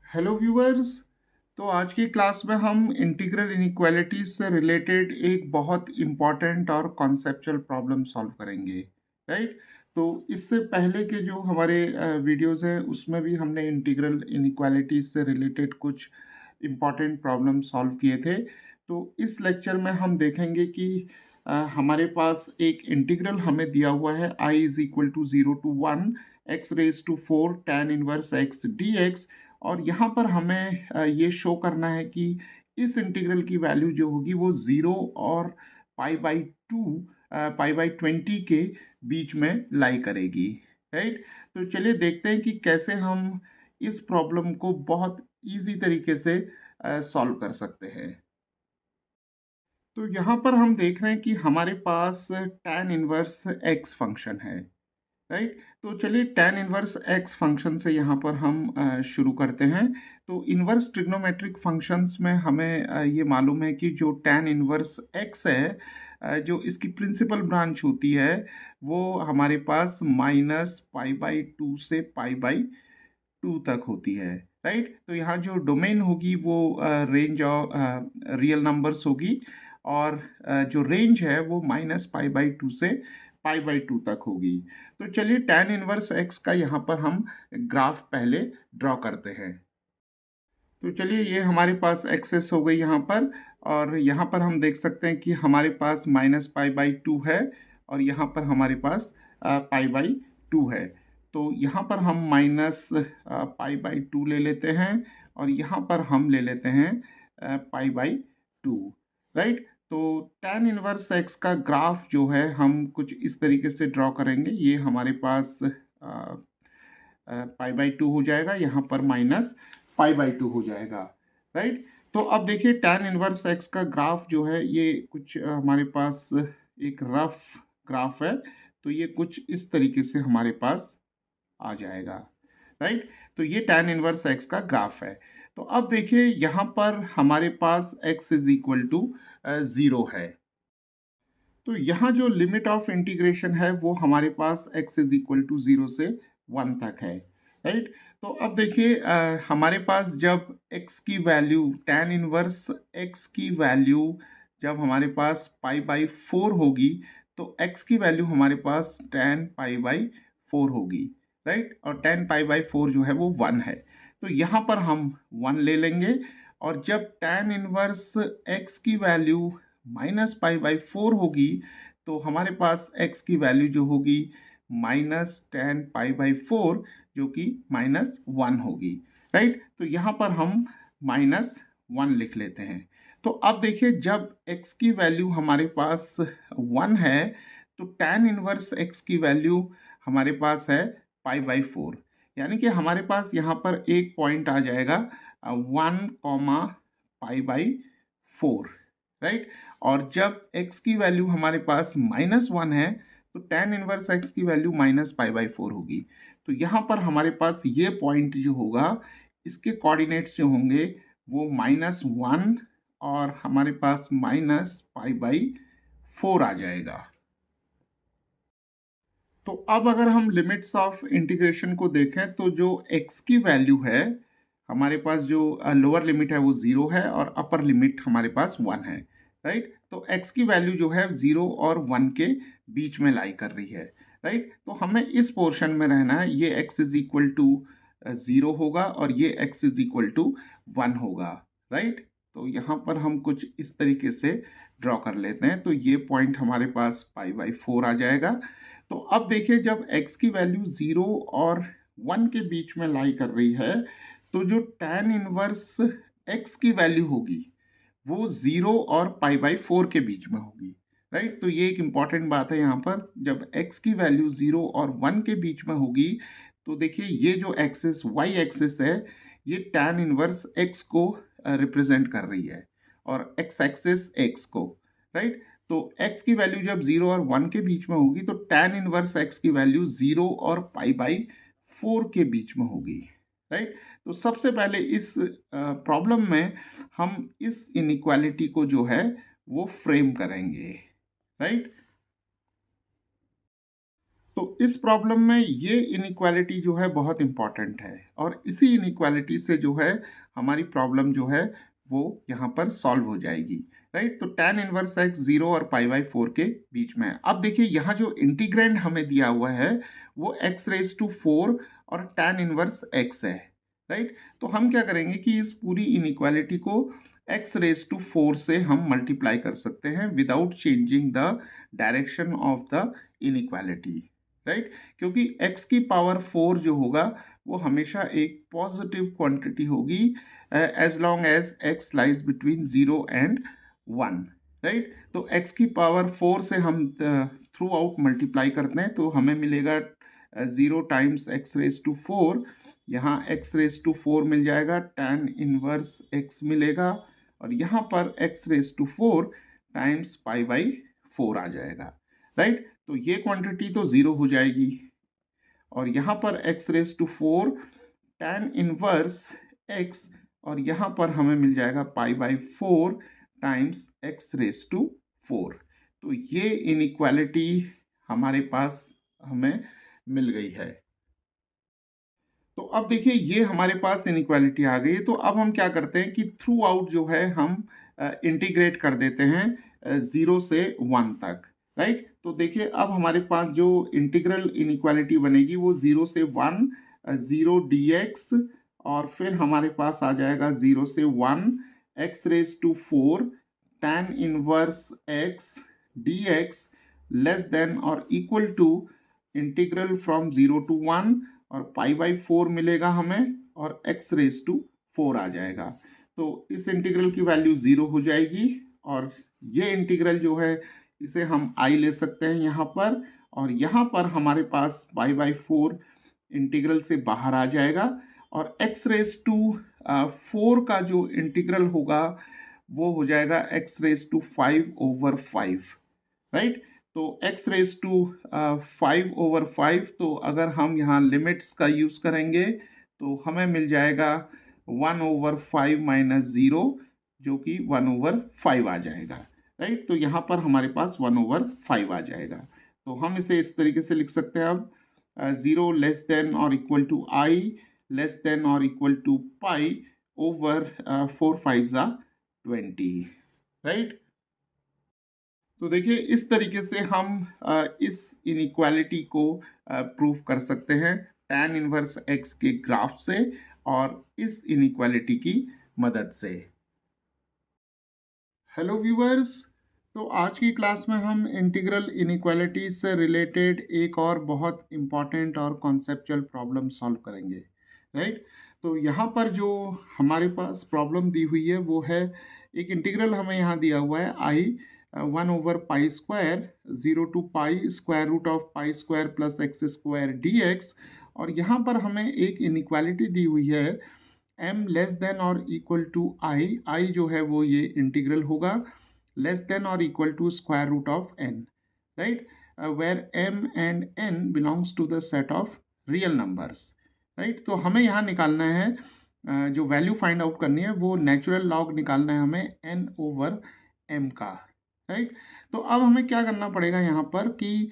Hello viewers. तो आज की क्लास में हम इंटीग्रल इनइक्वालिटीज से रिलेटेड एक बहुत इम्पॉर्टेंट और कॉन्सेप्चुअल प्रॉब्लम सॉल्व करेंगे। राइट। तो इससे पहले के जो हमारे वीडियोस हैं उसमें भी हमने इंटीग्रल इनइक्वालिटीज से रिलेटेड कुछ इम्पॉर्टेंट प्रॉब्लम सॉल्व किए थे। तो इस लेक्चर में हम देखेंगे कि हमारे पास एक इंटीग्रल हमें दिया हुआ है I is equal to 0 to 1 x raise to 4 tan inverse x dx। और यहाँ पर हमें ये शो करना है कि इस इंटीग्रल की वैल्यू जो होगी वो 0 और पाई बाई 2 पाई बाई 20 के बीच में लाई करेगी। राइट। तो चलिए देखते हैं कि कैसे हम इस प्रॉब्लम को बहुत इजी तरीके से सॉल्व कर सकते हैं। तो यहाँ पर हम देख रहे हैं कि हमारे पास tan इनवर्स x फंक्शन है। राइट। तो चलिए tan इनवर्स x फंक्शन से यहाँ पर हम शुरू करते हैं। तो इनवर्स ट्रिग्नोमेट्रिक फंक्शंस में हमें ये मालूम है कि जो tan इनवर्स x है, जो इसकी प्रिंसिपल ब्रांच होती है वो हमारे पास -पाई बाई 2 से पाई बाई 2 तक होती है। राइट। तो यहाँ जो डोमेन होगी वो रेंज ऑफ रियल नंबर्स होगी और जो रेंज है वो -पाई बाई 2 से पाई बाई 2 तक होगी। तो चलिए tan इनवर्स x का यहाँ पर हम ग्राफ पहले ड्रॉ करते हैं। तो चलिए ये हमारे पास एक्सेस हो गई यहाँ पर, और यहाँ पर हम देख सकते हैं कि हमारे पास -पाई बाई 2 है और यहाँ पर हमारे पास पाई बाई 2 है। तो यहाँ पर हम -पाई बाई 2 ले लेते हैं और यहाँ पर हम ले लेते हैं पाई बाई 2। राइट। तो tan इनवर्स x का ग्राफ जो है हम कुछ इस तरीके से ड्रॉ करेंगे। ये हमारे पास पाई बाई 2 हो जाएगा, यहाँ पर -पाई बाई 2 हो जाएगा। राइट। तो अब देखिए tan इनवर्स x का ग्राफ जो है ये कुछ हमारे पास एक रफ ग्राफ है। तो ये कुछ इस तरीके से हमारे पास आ जाएगा। राइट। तो ये tan इनवर्स x का ग्राफ है। तो अब देखिए यहाँ पर हमारे पास x इज इक्वल टू 0 है। तो यहाँ जो लिमिट ऑफ इंटीग्रेशन है वो हमारे पास x इज इक्वल टू 0 से 1 तक है। राइट। तो अब देखिए हमारे पास जब x की वैल्यू tan इनवर्स x की वैल्यू जब हमारे पास पाई बाई 4 होगी तो x की वैल्यू हमारे पास tan पाई बाई 4 होगी। राइट। और tan पाई बाई 4 जो है वो 1 है। तो यहाँ पर हम 1 ले लेंगे और जब tan इनवर्स x की वैल्यू -पाई बाई 4 होगी तो हमारे पास x की वैल्यू जो होगी -tan पाई बाई 4 जो कि -1 होगी। राइट। तो यहाँ पर हम -1 लिख लेते हैं। तो अब देखिए जब x की वैल्यू हमारे पास 1 है तो tan इनवर्स x की वैल्यू हमारे पास है पाई बाई 4। यानी कि हमारे पास यहाँ पर एक पॉइंट आ जाएगा 1, पाई बाई 4। राइट। और जब x की वैल्यू हमारे पास -1 है तो tan इनवर्स x की वैल्यू -पाई बाई 4 होगी। तो यहाँ पर हमारे पास ये पॉइंट जो होगा इसके कोऑर्डिनेट्स जो होंगे वो -1 और हमारे पास -पाई बाई 4 आ जाएगा। तो अब अगर हम लिमिट्स ऑफ इंटीग्रेशन को देखें तो जो x की वैल्यू है हमारे पास जो लोअर लिमिट है वो 0 है और अपर लिमिट हमारे पास 1 है। राइट। तो x की वैल्यू जो है 0 और 1 के बीच में लाई कर रही है। राइट। तो हमें इस पोर्शन में रहना है। ये x इज इक्वल टू 0 होगा और ये x इज इक्वल टू 1 होगा। राइट। तो यहाँ पर हम कुछ इस तरीके से ड्रॉ कर लेते हैं। तो ये पॉइंट हमारे पास पाई बाई 4 आ जाएगा। तो अब देखिए जब x की वैल्यू 0 और 1 के बीच में लाई कर रही है तो जो tan इनवर्स x की वैल्यू होगी वो 0 और पाई बाई 4 के बीच में होगी। राइट। तो ये एक इम्पॉर्टेंट बात है। यहाँ पर जब x की वैल्यू 0 और 1 के बीच में होगी तो देखिए ये जो एक्सिस y एक्सिस है ये tan इनवर्स x को रिप्रेजेंट कर रही है और x एक्सिस x को। राइट। तो x की वैल्यू जब 0 और 1 के बीच में होगी तो tan इनवर्स x की वैल्यू 0 और पाई बाई 4 के बीच में होगी। राइट। तो सबसे पहले इस प्रॉब्लम में हम इस इनइक्वालिटी को जो है वो फ्रेम करेंगे। राइट। तो इस प्रॉब्लम में ये इनइक्वालिटी जो है बहुत इम्पॉर्टेंट है, और इसी इनइक्वालिटी से जो है हमारी प्रॉब्लम जो है वो यहाँ पर सॉल्व हो जाएगी, राइट। तो tan इनवर्स x 0 और पाई बाई 4 के बीच में है। अब देखिए यहाँ जो इंटीग्रैंड हमें दिया हुआ है वो x रेज टू 4 और tan इनवर्स x है, राइट। तो हम क्या करेंगे कि इस पूरी इनइक्वालिटी को x रेज टू 4 से हम मल्टीप्लाई कर सकते हैं without changing the direction of the inequality, right. क्योंकि x की पावर 4 जो होगा वो हमेशा एक पॉजिटिव क्वांटिटी होगी as long as x lies between 0 and 1, right. तो x की पावर 4 से हम थ्रू आउट मल्टीप्लाई करते हैं तो हमें मिलेगा 0 टाइम्स x रेज टू 4, यहाँ x रेज टू 4 मिल जाएगा, tan इनवर्स x मिलेगा, और यहाँ पर x raise to 4 times pi by 4 आ जाएगा, राइट। तो ये क्वांटिटी तो ज़ीरो हो जाएगी, और यहाँ पर x raise to 4 tan inverse x, और यहाँ पर हमें मिल जाएगा pi by 4 times x raise to 4। तो ये इनइक्वालिटी हमारे पास हमें मिल गई है। तो अब देखिए ये हमारे पास इनइक्वालिटी आ गई है। तो अब हम क्या करते हैं कि थ्रू आउट जो है हम इंटीग्रेट कर देते हैं 0 से 1 तक, राइट। तो देखिए अब हमारे पास जो इंटीग्रल इनइक्वालिटी बनेगी वो 0 से 1 0 dx, और फिर हमारे पास आ जाएगा 0 से 1 x raise to 4 tan inverse x dx less than और equal to integral from 0 to 1, और पाई बाई 4 मिलेगा हमें, और x रेज टू 4 आ जाएगा। तो इस इंटीग्रल की वैल्यू 0 हो जाएगी, और ये इंटीग्रल जो है इसे हम i ले सकते हैं यहाँ पर, और यहाँ पर हमारे पास पाई बाई 4 इंटीग्रल से बाहर आ जाएगा, और x रेज टू 4 का जो इंटीग्रल होगा वो हो जाएगा x raise to 5 over 5, right. तो x रेज टू 5 ओवर 5, तो अगर हम यहाँ लिमिट्स का यूज़ करेंगे तो हमें मिल जाएगा 1 ओवर 5 माइनस 0, जो कि 1 ओवर 5 आ जाएगा, राइट। तो यहाँ पर हमारे पास 1 ओवर 5 आ जाएगा। तो हम इसे इस तरीके से लिख सकते हैं अब 0 लेस देन और equal to i less than और इक्वल टू पाई ओवर 4 5 ज़ा 20, राइट। तो देखिए इस तरीके से हम इस इनइक्वालिटी को प्रूव कर सकते हैं tan इनवर्स x के ग्राफ से और इस इनइक्वालिटी की मदद से। हेलो व्यूअर्स, तो आज की क्लास में हम इंटीग्रल इनइक्वालिटी से रिलेटेड एक और बहुत इम्पॉर्टेंट और कॉन्सेप्चुअल प्रॉब्लम सॉल्व करेंगे, राइट। तो यहाँ पर जो हमारे पास प्रॉब्लम दी हुई है वो है, एक इंटीग्रल हमें यहाँ दिया हुआ है i 1 over pi square 0 to pi square root of pi square plus x square d x, और यहाँ पर हमें एक इनइक्वालिटी दी हुई है m लेस देन और इक्वल टू i जो है वो ये इंटीग्रल होगा लेस देन और equal to square root of n, right, where m and n belongs to the set of real numbers, right. तो हमें यहाँ निकालना है जो वैल्यू फाइंड आउट करनी है वो नेचुरल लॉग निकालना है हमें n ओवर m का, राइट। तो अब हमें क्या करना पड़ेगा यहाँ पर कि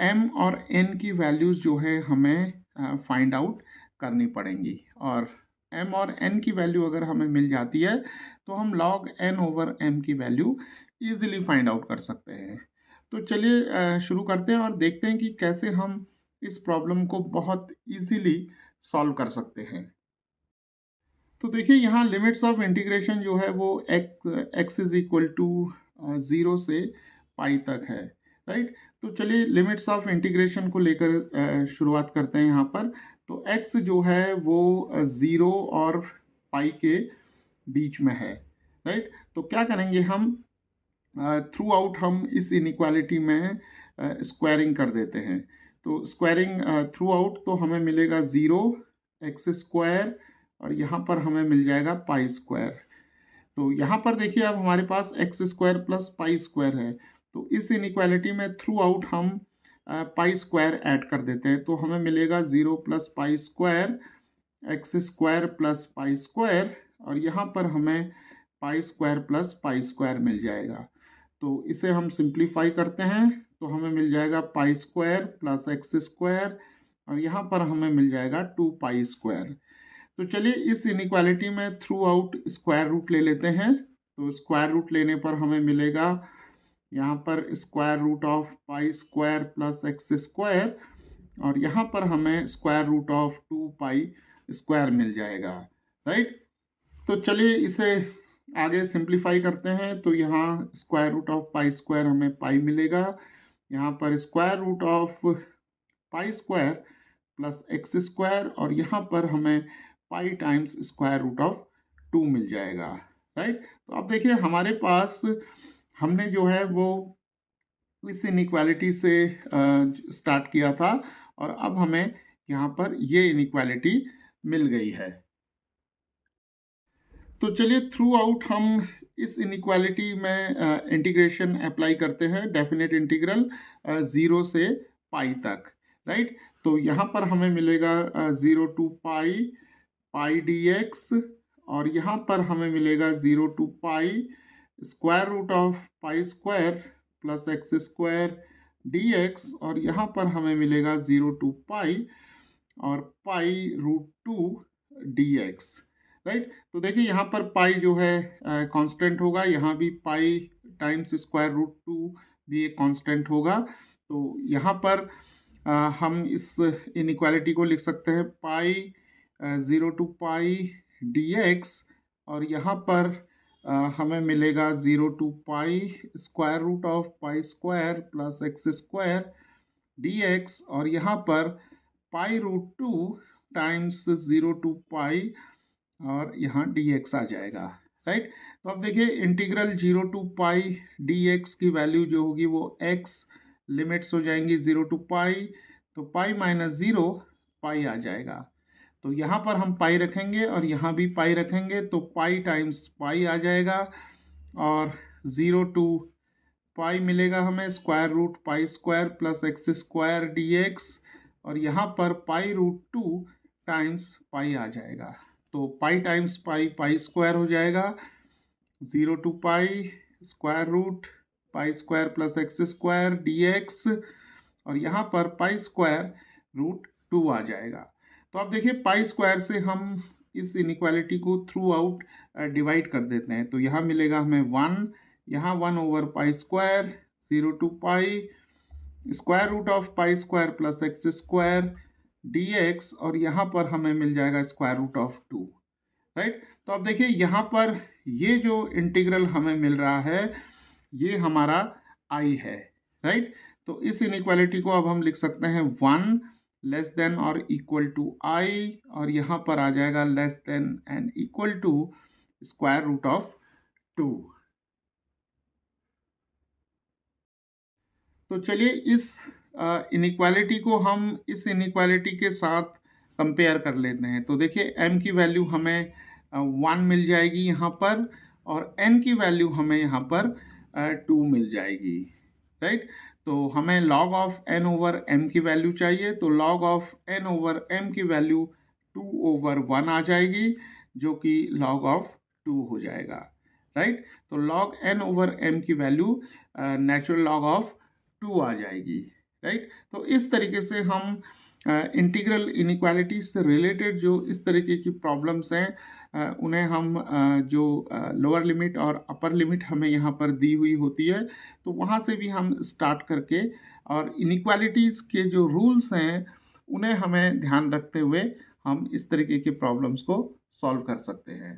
m और n की वैल्यूज़ जो है हमें फाइंड आउट करनी पड़ेंगी, और m और n की वैल्यू अगर हमें मिल जाती है तो हम log n ओवर m की वैल्यू इजीली फाइंड आउट कर सकते हैं। तो चलिए शुरू करते हैं और देखते हैं कि कैसे हम इस प्रॉब्लम को बहुत इजीली सॉल्व कर सकते हैं। तो देखिए यहाँ लिमिट्स ऑफ इंटीग्रेशन जो है वो x इज इक्वल टू 0 से पाई तक है, राइट। तो चलिए लिमिट्स ऑफ इंटीग्रेशन को लेकर शुरुआत करते हैं यहाँ पर। तो x जो है वो 0 और पाई के बीच में है, राइट। तो क्या करेंगे हम, थ्रू आउट हम इस इनइक्वालिटी में स्क्वायरिंग कर देते हैं। तो स्क्वायरिंग थ्रू आउट तो हमें मिलेगा 0 एक्स स्क्वायर, और यहाँ पर हमें मिल जाएगा पाई स्क्वायर। तो यहाँ पर देखिए अब हमारे पास x square plus pi square है, तो इस इनइक्वालिटी में थ्रू आउट हम पाई स्क्वायर ऐड कर देते हैं, तो हमें मिलेगा 0 plus pi square x square plus pi square, और यहाँ पर हमें pi square plus pi square मिल जाएगा। तो इसे हम सिंप्लीफाई करते हैं तो हमें मिल जाएगा पाई स्क्वायर प्लस एक्स स्क्वायर, और यहाँ पर हमें मिल जाएगा 2 पाई स्क्वायर। तो चलिए इस इनिक्वालिटी में थ्रू आउट स्क्वायर रूट ले लेते हैं। तो स्क्वायर रूट लेने पर हमें मिलेगा यहाँ पर square root of pi square plus x square, और यहाँ पर हमें square root of 2 pi square मिल जाएगा, राइट। तो चलिए इसे आगे सिंप्लीफाई करते हैं। तो यहाँ square root of pi square हमें पाई मिलेगा, यहाँ पर square root of pi square plus x square, और यहाँ पर हमें pi times square root of 2 मिल जाएगा, राइट। तो अब देखिए हमारे पास हमने जो है वो इस इनिक्वालिटी से स्टार्ट किया था, और अब हमें यहाँ पर ये इनिक्वालिटी मिल गई है। तो चलिए थ्रू आउट हम इस इनिक्वालिटी में इंटीग्रेशन अप्लाई करते हैं, डेफिनेट इंटीग्रल 0 से पाई तक, राइट। तो यहाँ पर हमें मिलेगा 0 to pi pi d x, और यहाँ पर हमें मिलेगा 0 to pi square root of pi square plus x square d x, और यहाँ पर हमें मिलेगा 0 टू पाई और pi root 2 d x, right. तो देखिए यहाँ पर पाई जो है कांस्टेंट होगा, यहाँ भी पाई टाइम्स स्क्वायर रूट 2 भी एक कांस्टेंट होगा। तो यहाँ पर हम इस इनिक्वालिटी को लिख सकते हैं pi 0 to pi d x, और यहाँ पर हमें मिलेगा 0 to pi square root of pi square plus x square d x, और यहाँ पर pi root 2 times 0 to pi, और यहाँ डी एक्स आ जाएगा, राइट। तो अब देखिए integral 0 to pi d x की वैल्यू जो होगी वो एक्स, लिमिट्स हो जाएंगी 0 टू पाई, तो पाई माइनस 0 पाई आ जाएगा। तो यहाँ पर हम पाई रखेंगे और यहाँ भी पाई रखेंगे, तो पाई टाइम्स पाई आ जाएगा, और 0 टू पाई मिलेगा हमें square root pi square plus x square d x, और यहाँ पर पाई रूट 2 टाइम्स पाई आ जाएगा। तो पाई टाइम्स पाई पाई स्क्वायर हो जाएगा, 0 to pi square root pi square plus x square d x, और यहाँ पर पाई स्क्वायर रूट 2 आ जाएगा। तो अब देखिए पाई स्क्वायर से हम इस इनिक्वालिटी को थ्रू आउट डिवाइड कर देते हैं। तो यहाँ मिलेगा हमें 1, यहाँ 1 over pi square 0 to pi square root of pi square plus x square d x, और यहाँ पर हमें मिल जाएगा स्क्वायर रूट ऑफ 2, राइट। तो अब देखिए यहाँ पर ये जो इंटीग्रल हमें मिल रहा है ये हमारा आई है, राइट। तो इस इनिक्वालिटी को अब हम लिख सकते हैं 1 लेस देन और इक्वल टू आई, और यहाँ पर आ जाएगा less than and equal to square root of 2। तो चलिए इस इनिक्वालिटी को हम इस इनिक्वालिटी के साथ कंपेयर कर लेते हैं। तो देखिए m की वैल्यू हमें 1 मिल जाएगी यहाँ पर, और n की वैल्यू हमें यहाँ पर 2 मिल जाएगी, राइट। तो हमें log of n over m की वैल्यू चाहिए, तो log of n over m की वैल्यू 2 ओवर 1 आ जाएगी, जो कि log ऑफ 2 हो जाएगा, राइट। तो log n ओवर m की वैल्यू नेचुरल log ऑफ 2 आ जाएगी, राइट। तो इस तरीके से हम इंटीग्रल इनिक्वालिटीज से रिलेटेड जो इस तरीके की प्रॉब्लम्स हैं उन्हें हम जो लोअर लिमिट और अपर लिमिट हमें यहाँ पर दी हुई होती है, तो वहाँ से भी हम स्टार्ट करके और इनिक्वालिटीज़ के जो रूल्स हैं उन्हें हमें ध्यान रखते हुए हम इस तरीके के प्रॉब्लम्स को सॉल्व कर सकते हैं।